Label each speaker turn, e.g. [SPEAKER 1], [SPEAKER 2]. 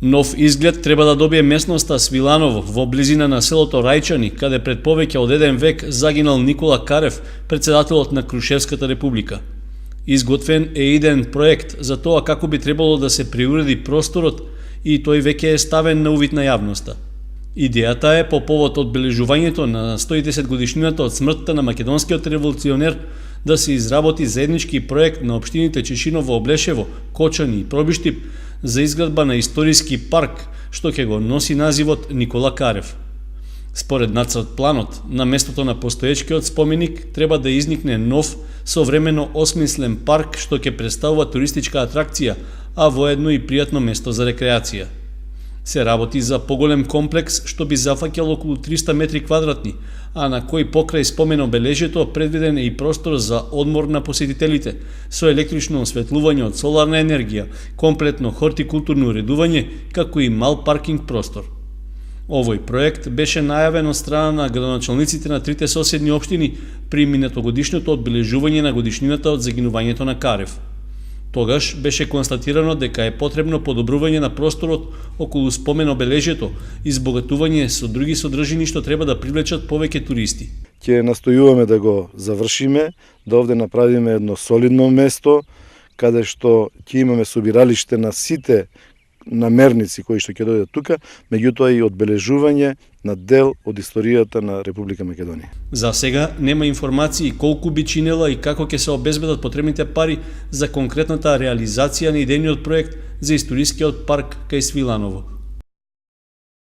[SPEAKER 1] Нов изглед треба да добие местноста Свиланово во близина на селото Рајчани, каде пред повеќе од 1 век загинал Никола Карев, председателот на Крушевската република. Изготвен е идеен проект за тоа како би требало да се приуреди просторот и тој веќе е ставен на увид на јавноста. Идејата е по повод одбележувањето на 110 годишнината од смртта на македонскиот револуционер да се изработи заеднички проект на општините Чешиново, Облешево, Кочани и Пробиштип за изградба на историски парк, што ќе го носи називот Никола Карев. Според нацрт планот, на местото на постоечкиот споменик треба да изникне нов, современо осмислен парк што ќе представува туристичка атракција, а воедно и пријатно место за рекреација. Се работи за поголем комплекс што би зафаќал околу 300 метри квадратни, а на кој покрај спомен обележјето предвиден е и простор за одмор на посетителите, со електрично осветлување од соларна енергија, комплетно хортикултурно уредување, како и мал паркинг простор. Овој проект беше најавен од страна на градоначалниците на трите соседни општини при минатогодишното одбележување на годишнината од загинувањето на Карев. Тогаш беше констатирано дека е потребно подобрување на просторот околу спомен обележјето и збогатување со други содржини што треба да привлечат повеќе туристи.
[SPEAKER 2] Ќе настојуваме да го завршиме, да овде направиме едно солидно место, каде што ќе имаме собиралиште на сите намерници кои што ќе дојдат тука, меѓутоа и одбележување на дел од историјата на Република Македонија.
[SPEAKER 1] За сега нема информации колку би чинела и како ќе се обезбедат потребните пари за конкретната реализација на идејниот проект за историскиот парк кај Свиланово.